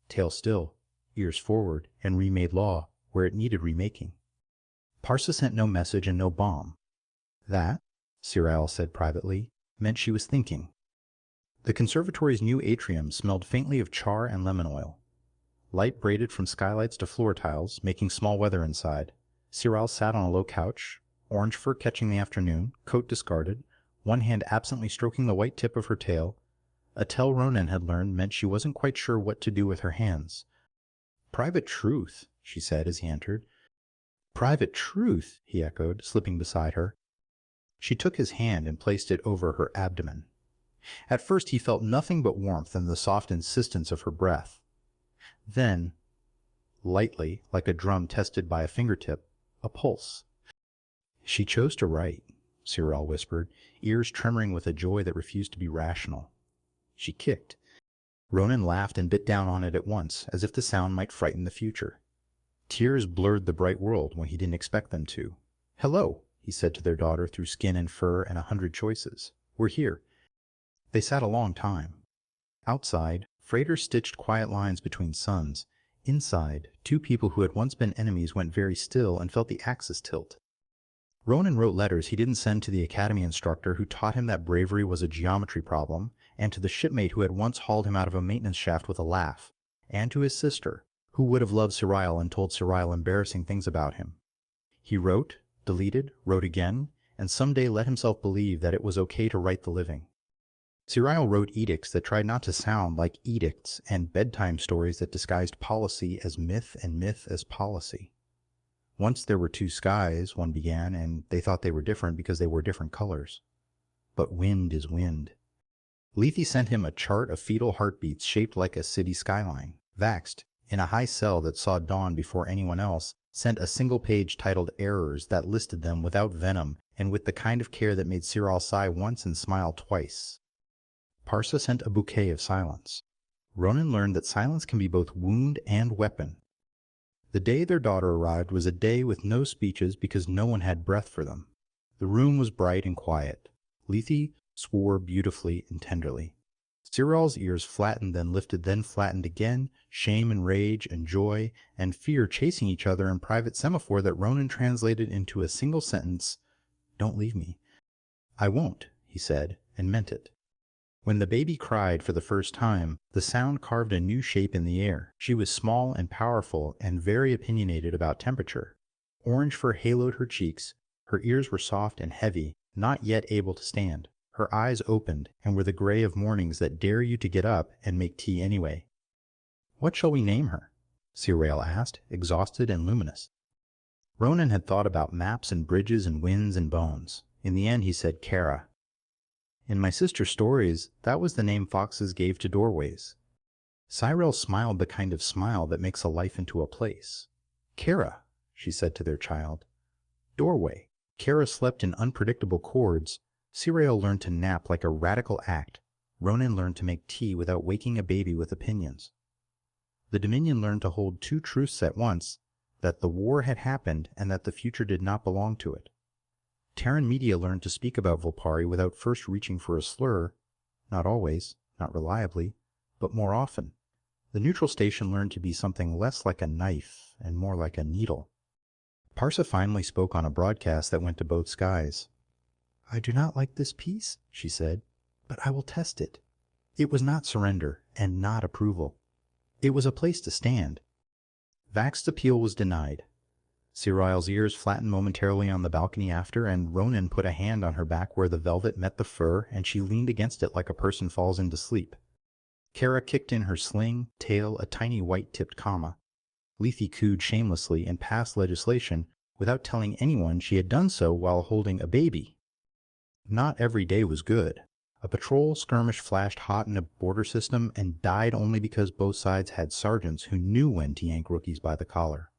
tail still, ears forward, and remade law where it needed remaking. Parsa sent no message and no bomb. That, Cyril said privately, meant she was thinking. The conservatory's new atrium smelled faintly of char and lemon oil. Light braided from skylights to floor tiles, making small weather inside. Cyril sat on a low couch, orange fur catching the afternoon, coat discarded, one hand absently stroking the white tip of her tail. A tell Ronan had learned meant she wasn't quite sure what to do with her hands. "Private truth," she said as he entered. "Private truth," he echoed, slipping beside her. She took his hand and placed it over her abdomen. At first he felt nothing but warmth and the soft insistence of her breath. Then, lightly, like a drum tested by a fingertip, a pulse. "She chose to write," Cyril whispered, ears tremoring with a joy that refused to be rational. She kicked. Ronan laughed and bit down on it at once, as if the sound might frighten the future. Tears blurred the bright world when he didn't expect them to. "Hello," he said to their daughter through skin and fur and 100 choices. "We're here." They sat a long time. Outside, freighters stitched quiet lines between suns. Inside, two people who had once been enemies went very still and felt the axis tilt. Ronan wrote letters he didn't send to the academy instructor who taught him that bravery was a geometry problem, and to the shipmate who had once hauled him out of a maintenance shaft with a laugh, and to his sister, who would have loved Cyril and told Cyril embarrassing things about him. He wrote, deleted, wrote again, and someday let himself believe that it was okay to write the living. Cyril wrote edicts that tried not to sound like edicts and bedtime stories that disguised policy as myth and myth as policy. Once there were two skies, one began, and they thought they were different because they were different colors. But wind is wind. Lethe sent him a chart of fetal heartbeats shaped like a city skyline. Vaxed, in a high cell that saw dawn before anyone else, sent a single page titled Errors that listed them without venom and with the kind of care that made Cyril sigh once and smile twice. Parsa sent a bouquet of silence. Ronan learned that silence can be both wound and weapon. The day their daughter arrived was a day with no speeches because no one had breath for them. The room was bright and quiet. Lethe swore beautifully and tenderly. Cyril's ears flattened, then lifted, then flattened again, shame and rage and joy and fear chasing each other in private semaphore that Ronan translated into a single sentence, "Don't leave me." "I won't," he said, and meant it. When the baby cried for the first time, the sound carved a new shape in the air. She was small and powerful and very opinionated about temperature. Orange fur haloed her cheeks. Her ears were soft and heavy, not yet able to stand. Her eyes opened and were the gray of mornings that dare you to get up and make tea anyway. "What shall we name her?" Cyril asked, exhausted and luminous. Ronan had thought about maps and bridges and winds and bones. In the end he said Kara. "In my sister's stories, that was the name foxes gave to doorways." Cyril smiled the kind of smile that makes a life into a place. "Kara," she said to their child. Doorway. Kara slept in unpredictable chords. Cyril learned to nap like a radical act. Ronan learned to make tea without waking a baby with opinions. The Dominion learned to hold two truths at once, that the war had happened and that the future did not belong to it. Terran media learned to speak about Vulpari without first reaching for a slur, not always, not reliably, but more often. The neutral station learned to be something less like a knife and more like a needle. Parsa finally spoke on a broadcast that went to both skies. "I do not like this piece," she said, "but I will test it." It was not surrender and not approval. It was a place to stand. Vax's appeal was denied. Cyril's ears flattened momentarily on the balcony after, and Ronan put a hand on her back where the velvet met the fur, and she leaned against it like a person falls into sleep. Kara kicked in her sling, tail, a tiny white-tipped comma. Lethe cooed shamelessly and passed legislation without telling anyone she had done so while holding a baby. Not every day was good. A patrol skirmish flashed hot in a border system and died only because both sides had sergeants who knew when to yank rookies by the collar.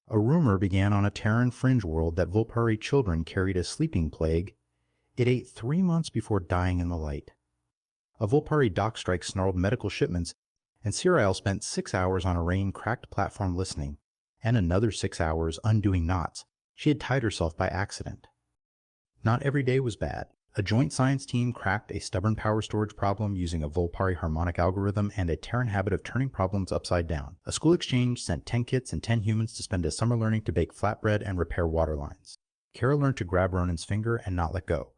A rumor began on a Terran fringe world that Vulpari children carried a sleeping plague. It ate 3 months before dying in the light. A Vulpari dock strike snarled medical shipments, and Cyril spent 6 hours on a rain-cracked platform listening, and another 6 hours undoing knots. She had tied herself by accident. Not every day was bad. A joint science team cracked a stubborn power storage problem using a Vulpari harmonic algorithm and a Terran habit of turning problems upside down. A school exchange sent 10 kits and 10 humans to spend a summer learning to bake flatbread and repair water lines. Kara learned to grab Ronan's finger and not let go.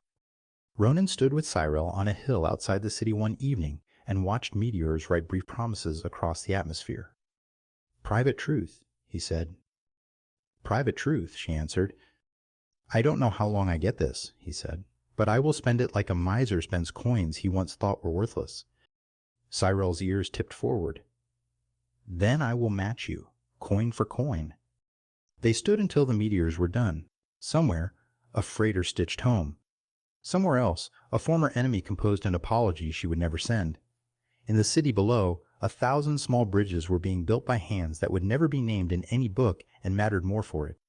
Ronan stood with Cyril on a hill outside the city one evening and watched meteors write brief promises across the atmosphere. "Private truth," he said. "Private truth," she answered. "I don't know how long I get this," he said, "but I will spend it like a miser spends coins he once thought were worthless." Cyril's ears tipped forward. "Then I will match you, coin for coin." They stood until the meteors were done. Somewhere, a freighter stitched home. Somewhere else, a former enemy composed an apology she would never send. In the city below, 1,000 small bridges were being built by hands that would never be named in any book and mattered more for it.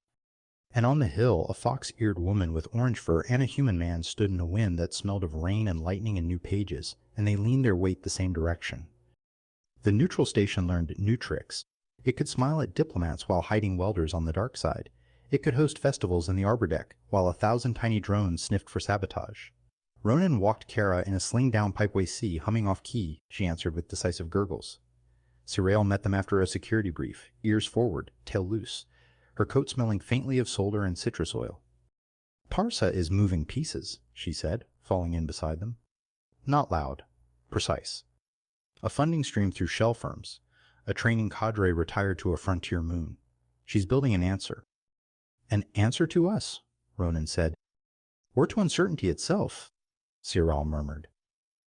And on the hill, a fox-eared woman with orange fur and a human man stood in a wind that smelled of rain and lightning and new pages, and they leaned their weight the same direction. The neutral station learned new tricks. It could smile at diplomats while hiding welders on the dark side. It could host festivals in the arbor deck, while 1,000 tiny drones sniffed for sabotage. Ronan walked Kara in a sling-down pipeway C, humming off key, she answered with decisive gurgles. Cyril met them after a security brief, ears forward, tail loose, her coat smelling faintly of solder and citrus oil. "Parsa is moving pieces," she said, falling in beside them. Not loud, precise. A funding stream through shell firms, a training cadre retired to a frontier moon. She's building an answer. "An answer to us," Ronan said. "Or to uncertainty itself," Cyril murmured.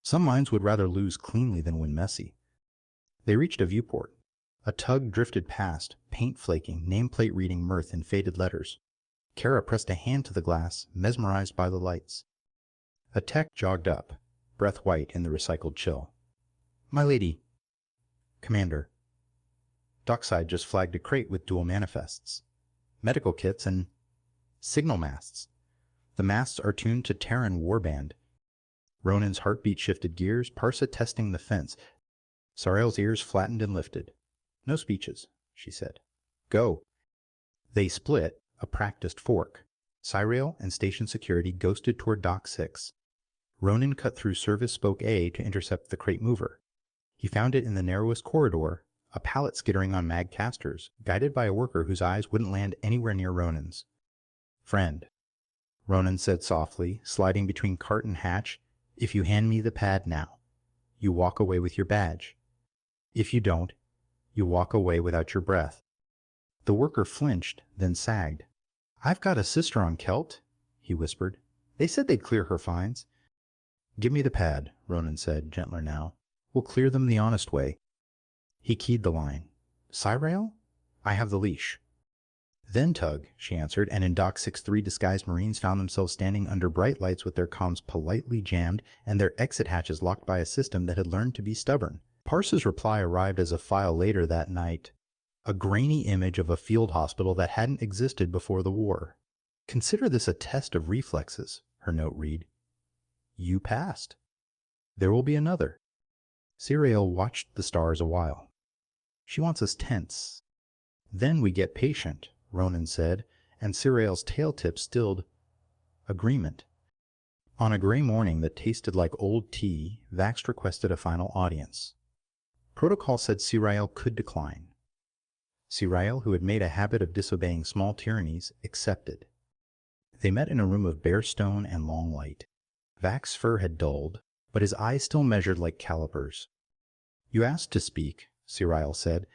"Some minds would rather lose cleanly than win messy." They reached a viewport. A tug drifted past, paint flaking, nameplate reading mirth in faded letters. Kara pressed a hand to the glass, mesmerized by the lights. A tech jogged up. breath white in the recycled chill. My lady. Commander. Dockside just flagged a crate with dual manifests. Medical kits and signal masts. The masts are tuned to Terran warband. Ronan's heartbeat shifted gears, Parsa testing the fence. Sarael's ears flattened and lifted. No speeches, she said. Go. They split, a practiced fork. Sarael and station security ghosted toward Dock 6. Ronan cut through service spoke A to intercept the crate mover. He found it in the narrowest corridor, a pallet skittering on mag casters, guided by a worker whose eyes wouldn't land anywhere near Ronan's. Friend, Ronan said softly, sliding between cart and hatch, if you hand me the pad now, you walk away with your badge. If you don't, you walk away without your breath. The worker flinched, then sagged. I've got a sister on Kelt, he whispered. They said they'd clear her fines. Give me the pad, Ronan said, gentler now. We'll clear them the honest way. He keyed the line. Sarael? I have the leash. Then tug, she answered, and in Dock 6-3 disguised Marines found themselves standing under bright lights with their comms politely jammed and their exit hatches locked by a system that had learned to be stubborn. Parsa's reply arrived as a file later that night. A grainy image of a field hospital that hadn't existed before the war. Consider this a test of reflexes, her note read. You passed. There will be another. Sarael watched the stars a while. She wants us tense. Then we get patient, Ronan said, and Sarael's tail tip stilled. Agreement. On a gray morning that tasted like old tea, Vax requested a final audience. Protocol said Sarael could decline. Sarael, who had made a habit of disobeying small tyrannies, accepted. They met in a room of bare stone and long light. Vax's fur had dulled, but his eyes still measured like calipers. You asked to speak, Sarael said.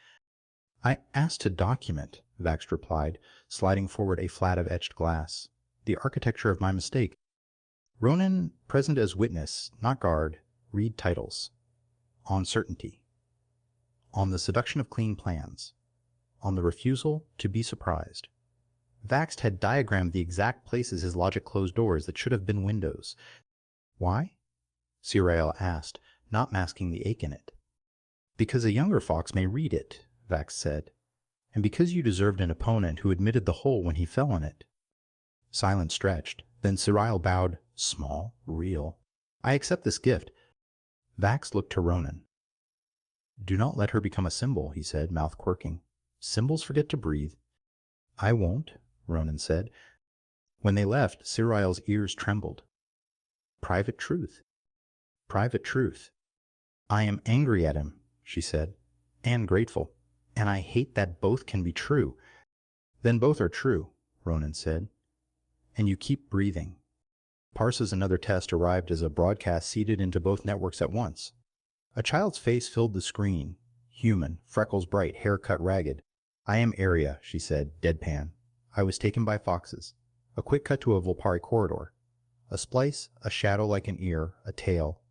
I asked to document, Vax replied, sliding forward a flat of etched glass. The architecture of my mistake. Ronan, present as witness, not guard, read titles. On certainty. On the seduction of clean plans. On the refusal to be surprised. Vax had diagrammed the exact places his logic closed doors that should have been windows. Why? Sarael asked, not masking the ache in it. Because a younger fox may read it, Vax said, and because you deserved an opponent who admitted the hole when he fell in it. Silence stretched, then Sarael bowed, small, real. I accept this gift. Vax looked to Ronan. Do not let her become a symbol, he said, mouth quirking. Symbols forget to breathe. I won't, Ronan said. When they left, Sarael's ears trembled. Private truth. Private truth. I am angry at him, she said, and grateful, and I hate that both can be true. Then both are true, Ronan said, and you keep breathing. Parsa's another test arrived as a broadcast seeded into both networks at once. A child's face filled the screen, human, freckles bright, hair cut ragged. I am Area, she said, deadpan. I was taken by foxes. A quick cut to a Vulpine corridor. A splice, a shadow like an ear, a tail.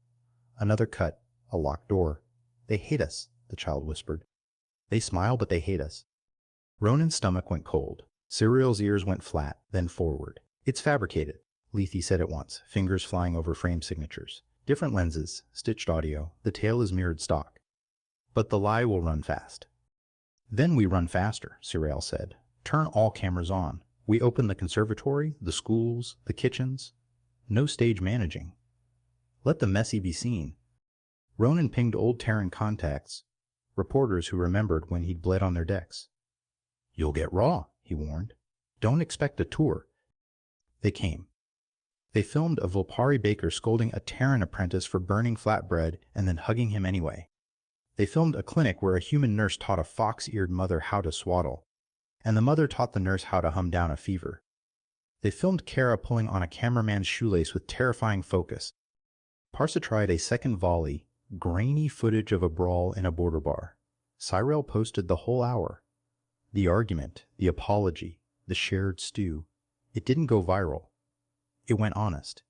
Another cut, a locked door. They hate us, the child whispered. They smile, but they hate us. Ronan's stomach went cold. Sarael's ears went flat, then forward. It's fabricated, Lethe said at once, fingers flying over frame signatures. Different lenses, stitched audio, the tail is mirrored stock. But the lie will run fast. Then we run faster, Sarael said. Turn all cameras on. We open the conservatory, the schools, the kitchens. No stage managing. Let the messy be seen. Ronan pinged old Terran contacts, reporters who remembered when he'd bled on their decks. You'll get raw, he warned. Don't expect a tour. They came. They filmed a Vulpari baker scolding a Terran apprentice for burning flatbread and then hugging him anyway. They filmed a clinic where a human nurse taught a fox-eared mother how to swaddle, and the mother taught the nurse how to hum down a fever. They filmed Kara pulling on a cameraman's shoelace with terrifying focus. Parsa tried a second volley, grainy footage of a brawl in a border bar. Sarael posted the whole hour. The argument, the apology, the shared stew. It didn't go viral. It went honest.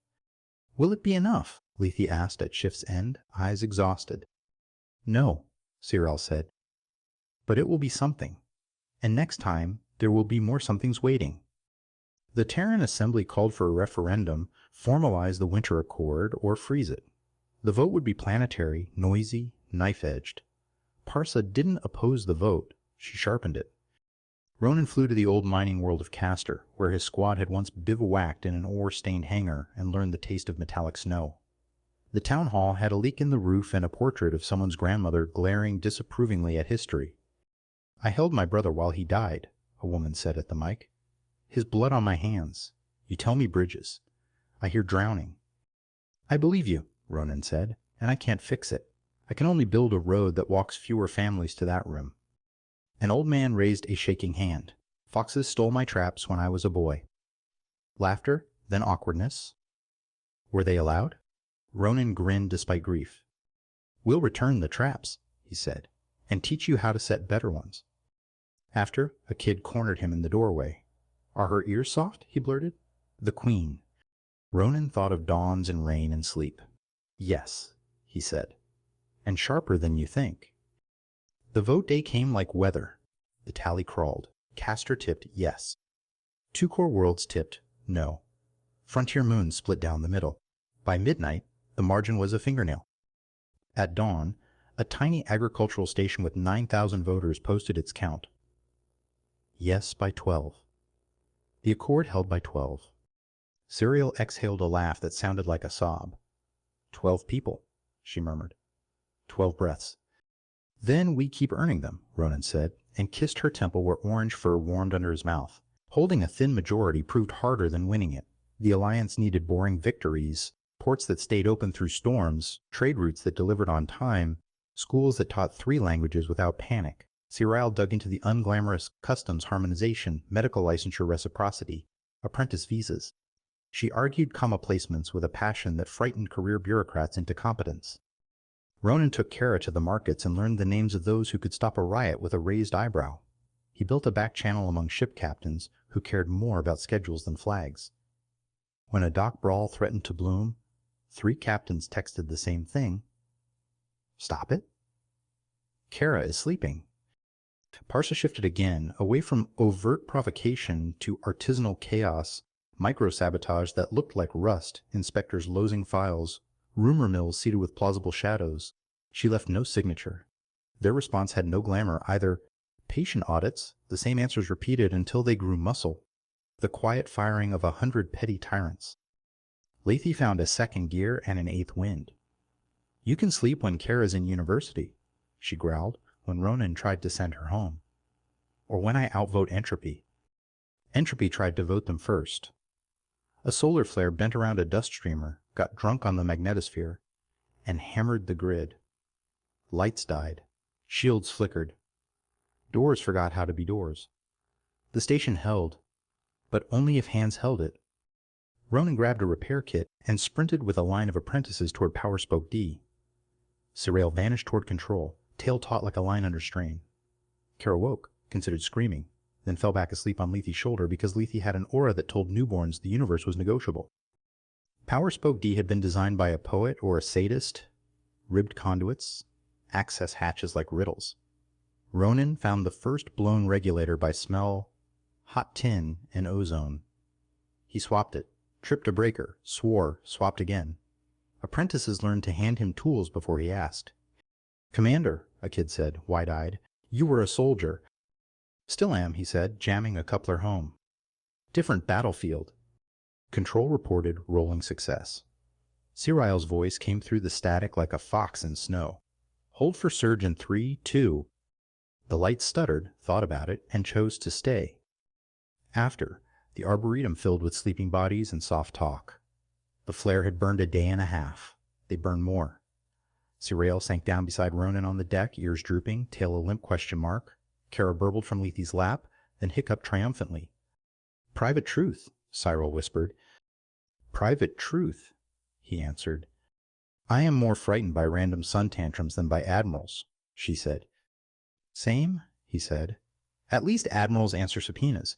Will it be enough? Lethe asked at shift's end, eyes exhausted. No, Sarael said. But it will be something. And next time, there will be more somethings waiting. The Terran Assembly called for a referendum, formalize the Winter Accord, or freeze it. The vote would be planetary, noisy, knife-edged. Parsa didn't oppose the vote, she sharpened it. Ronan flew to the old mining world of Castor, where his squad had once bivouacked in an ore-stained hangar and learned the taste of metallic snow. The town hall had a leak in the roof and a portrait of someone's grandmother glaring disapprovingly at history. "I held my brother while he died," a woman said at the mic. "His blood on my hands. You tell me bridges. I hear drowning." "I believe you," Ronan said, "and I can't fix it. I can only build a road that walks fewer families to that room." An old man raised a shaking hand. "Foxes stole my traps when I was a boy." Laughter, then awkwardness. Were they allowed? Ronan grinned despite grief. "We'll return the traps," he said, "and teach you how to set better ones." After, a kid cornered him in the doorway. "Are her ears soft?" he blurted. "The queen." Ronan thought of dawns and rain and sleep. "Yes," he said, "and sharper than you think." The vote day came like weather. The tally crawled. Castor tipped yes. Two core worlds tipped no. Frontier moons split down the middle. By midnight, the margin was a fingernail. At dawn, a tiny agricultural station with 9,000 voters posted its count. Yes by 12. The accord held by 12. Serial exhaled a laugh that sounded like a sob. 12 people, she murmured. 12 breaths. "Then we keep earning them," Ronan said, and kissed her temple where orange fur warmed under his mouth. Holding a thin majority proved harder than winning it. The alliance needed boring victories, ports that stayed open through storms, trade routes that delivered on time, schools that taught 3 languages without panic. Cyril dug into the unglamorous customs harmonization, medical licensure reciprocity, apprentice visas. She argued comma placements with a passion that frightened career bureaucrats into competence. Ronan took Kara to the markets and learned the names of those who could stop a riot with a raised eyebrow. He built a back channel among ship captains who cared more about schedules than flags. When a dock brawl threatened to bloom, 3 captains texted the same thing. "Stop it? Kara is sleeping." Parsa shifted again, away from overt provocation to artisanal chaos, micro-sabotage that looked like rust, inspectors losing files, rumor mills seated with plausible shadows. She left no signature. Their response had no glamour either. Patient audits, the same answers repeated until they grew muscle. The quiet firing of 100 petty tyrants. Lethe found a 2nd gear and an 8th wind. "You can sleep when Kara's in university," she growled when Ronan tried to send her home. "Or when I outvote entropy." Entropy tried to vote them first. A solar flare bent around a dust streamer, got drunk on the magnetosphere, and hammered the grid. Lights died. Shields flickered. Doors forgot how to be doors. The station held, but only if hands held it. Ronan grabbed a repair kit and sprinted with a line of apprentices toward Power Spoke D. Cyril vanished toward control, tail taut like a line under strain. Kara woke, considered screaming, then fell back asleep on Lethe's shoulder because Lethe had an aura that told newborns the universe was negotiable. Power Spoke D had been designed by a poet or a sadist. Ribbed conduits, access hatches like riddles. Ronan found the first blown regulator by smell, hot tin, and ozone. He swapped it, tripped a breaker, swore, swapped again. Apprentices learned to hand him tools before he asked. "Commander," a kid said, wide-eyed, "you were a soldier." "Still am," he said, jamming a coupler home. "Different battlefield." Control reported rolling success. Cyril's voice came through the static like a fox in snow. "Hold for surge in 3, 2. The light stuttered, thought about it, and chose to stay. After, the arboretum filled with sleeping bodies and soft talk. The flare had burned a day and a half. They burned more. Cyril sank down beside Ronan on the deck, ears drooping, tail a limp question mark. Kara burbled from Lethe's lap, then hiccuped triumphantly. "Private truth," Cyril whispered. "Private truth," he answered. "I am more frightened by random sun tantrums than by admirals," she said. "Same," he said. "At least admirals answer subpoenas."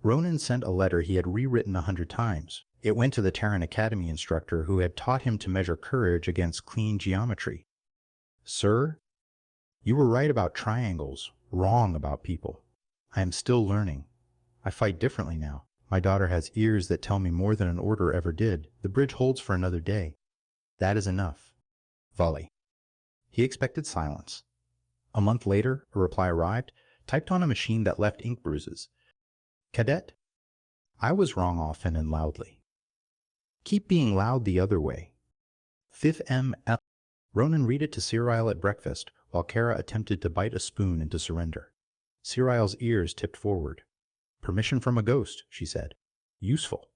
Ronan sent a letter he had rewritten 100 times. It went to the Terran Academy instructor who had taught him to measure courage against clean geometry. "Sir, you were right about triangles, wrong about people. I am still learning. I fight differently now. My daughter has ears that tell me more than an order ever did. The bridge holds for another day. That is enough. Volley. He expected silence. A month later, a reply arrived, typed on a machine that left ink bruises. Cadet, I was wrong often and loudly. Keep being loud the other way. 5th M.L. Ronan read it to Cyril at breakfast, while Kara attempted to bite a spoon into surrender. Cyril's ears tipped forward. Permission from a ghost, she said. Useful.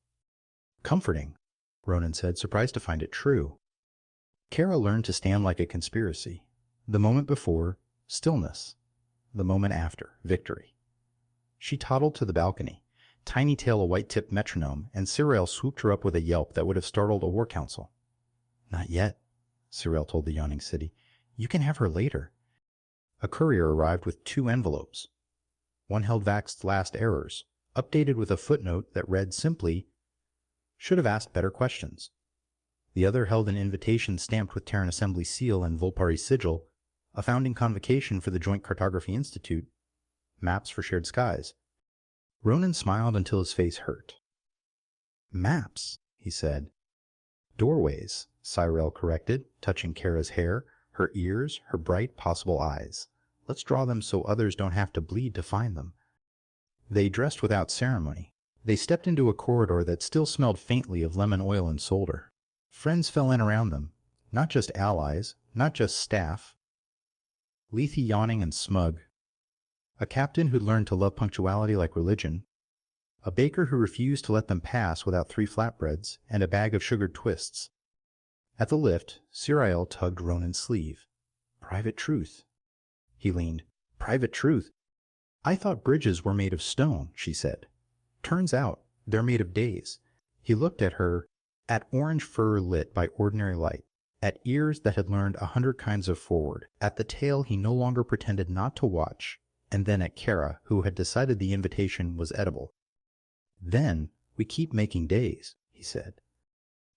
Comforting, Ronan said, surprised to find it true. Kara learned to stand like a conspiracy. The moment before, stillness. The moment after, victory. She toddled to the balcony, Tiny Tail a white-tipped metronome, and Cyril swooped her up with a yelp that would have startled a war council. Not yet, Cyril told the yawning city. You can have her later. A courier arrived with 2 envelopes. One held Vax's last errors, updated with a footnote that read simply, should have asked better questions. The other held an invitation stamped with Terran Assembly seal and Vulpari sigil, a founding convocation for the Joint Cartography Institute, maps for shared skies. Ronan smiled until his face hurt. Maps, he said. Doorways, Cyril corrected, touching Kara's hair, her ears, her bright possible eyes. Let's draw them so others don't have to bleed to find them. They dressed without ceremony. They stepped into a corridor that still smelled faintly of lemon oil and solder. Friends fell in around them, not just allies, not just staff. Lethe yawning and smug. A captain who'd learned to love punctuality like religion. A baker who refused to let them pass without 3 flatbreads and a bag of sugared twists. At the lift, Cyril tugged Ronan's sleeve. Private truth. He leaned. Private truth? I thought bridges were made of stone, she said. Turns out, they're made of days. He looked at her, at orange fur lit by ordinary light, at ears that had learned 100 kinds of forward, at the tail he no longer pretended not to watch, and then at Kara, who had decided the invitation was edible. Then, we keep making days, he said.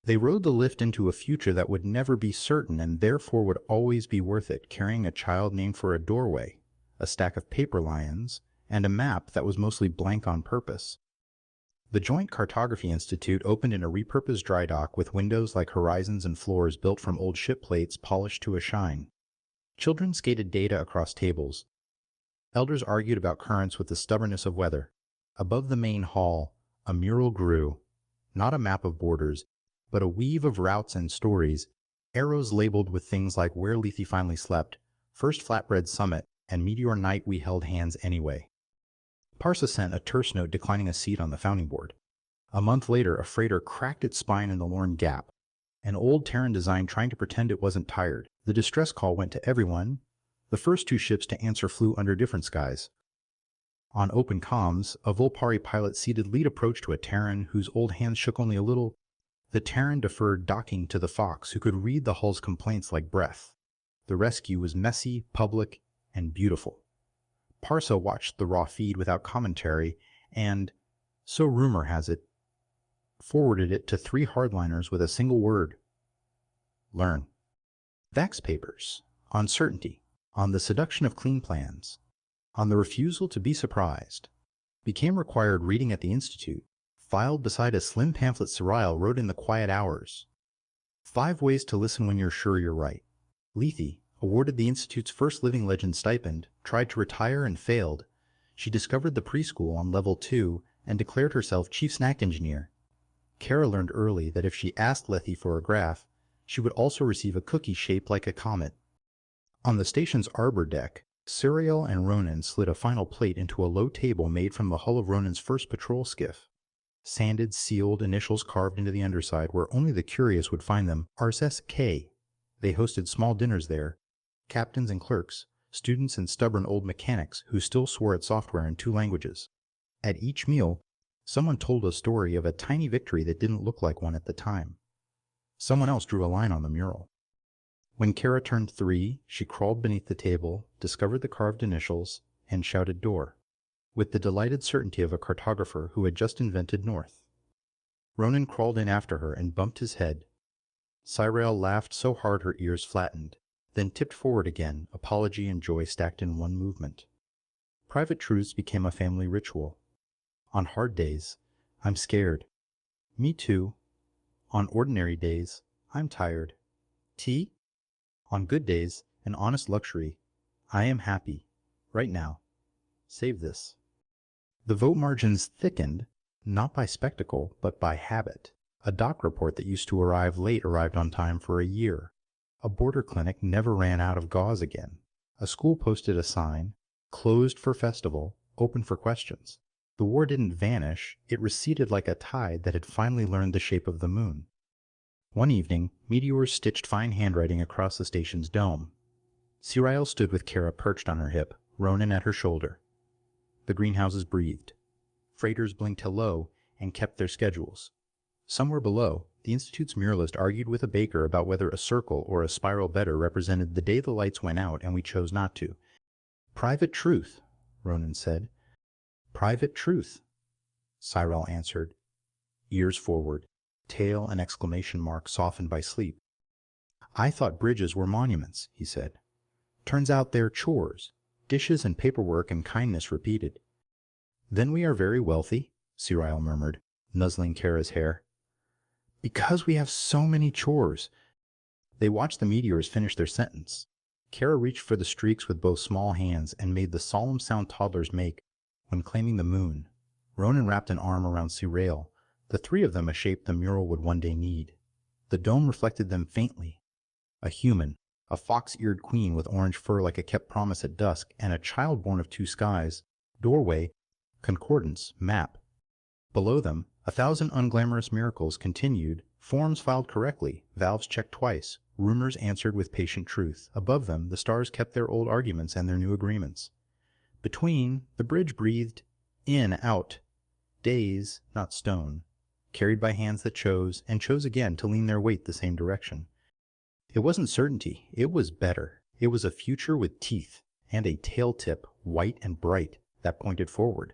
They rode the lift into a future that would never be certain and therefore would always be worth it, carrying a child named for a doorway, a stack of paper lions, and a map that was mostly blank on purpose. The Joint Cartography Institute opened in a repurposed dry dock with windows like horizons and floors built from old ship plates polished to a shine. Children skated data across tables. Elders argued about currents with the stubbornness of weather. Above the main hall, a mural grew, not a map of borders, but a weave of routes and stories, arrows labeled with things like where Lethe finally slept, first flatbread summit, and meteor night we held hands anyway. Parsa sent a terse note declining a seat on the founding board. A month later, a freighter cracked its spine in the Lorne Gap, an old Terran design trying to pretend it wasn't tired. The distress call went to everyone. The first 2 ships to answer flew under different skies. On open comms, a Vulpari pilot ceded lead approach to a Terran whose old hands shook only a little. The Terran deferred docking to the Fox, who could read the hull's complaints like breath. The rescue was messy, public, and beautiful. Parsa watched the raw feed without commentary and, so rumor has it, forwarded it to 3 hardliners with a single word. Learn. Vax papers, on certainty, on the seduction of clean plans, on the refusal to be surprised, became required reading at the Institute, filed beside a slim pamphlet Cyril wrote in the quiet hours. 5 ways to listen when you're sure you're right. Lethe, awarded the Institute's first Living Legend stipend, tried to retire and failed. She discovered the preschool on level 2 and declared herself chief snack engineer. Kara learned early that if she asked Lethe for a graph, she would also receive a cookie shaped like a comet. On the station's arbor deck, Cyril and Ronan slid a final plate into a low table made from the hull of Ronan's first patrol skiff. Sanded, sealed, initials carved into the underside where only the curious would find them, RSS-K. They hosted small dinners there. Captains and clerks, students and stubborn old mechanics who still swore at software in 2 languages. At each meal, someone told a story of a tiny victory that didn't look like one at the time. Someone else drew a line on the mural. When Kara turned 3, she crawled beneath the table, discovered the carved initials, and shouted door, with the delighted certainty of a cartographer who had just invented North. Ronan crawled in after her and bumped his head. Cyril laughed so hard her ears flattened, then tipped forward again, apology and joy stacked in one movement. Private truths became a family ritual. On hard days, I'm scared. Me too. On ordinary days, I'm tired. Tea? On good days, an honest luxury. I am happy. Right now. Save this. The vote margins thickened, not by spectacle, but by habit. A doc report that used to arrive late arrived on time for a year. A border clinic never ran out of gauze again. A school posted a sign, closed for festival, open for questions. The war didn't vanish, it receded like a tide that had finally learned the shape of the moon. One evening, meteors stitched fine handwriting across the station's dome. Sirael stood with Kara perched on her hip, Ronan at her shoulder. The greenhouses breathed. Freighters blinked hello and kept their schedules. Somewhere below, the Institute's muralist argued with a baker about whether a circle or a spiral better represented the day the lights went out and we chose not to. Private truth, Ronan said. Private truth, Sirael answered, ears forward, tail and exclamation mark softened by sleep. I thought bridges were monuments, he said. Turns out they're chores, dishes and paperwork and kindness repeated. Then we are very wealthy, Sirael murmured, nuzzling Kara's hair. Because we have so many chores. They watched the meteors finish their sentence. Kara reached for the streaks with both small hands and made the solemn sound toddlers make when claiming the moon. Ronan wrapped an arm around Sirael, the three of them a shape the mural would one day need. The dome reflected them faintly. A human, a fox-eared queen with orange fur like a kept promise at dusk, and a child born of two skies, doorway, concordance, map. Below them, 1,000 unglamorous miracles continued, forms filed correctly, valves checked twice, rumors answered with patient truth. Above them, the stars kept their old arguments and their new agreements. Between, the bridge breathed, in, out, days, not stone, carried by hands that chose, and chose again to lean their weight the same direction. It wasn't certainty, it was better. It was a future with teeth, and a tail tip, white and bright, that pointed forward.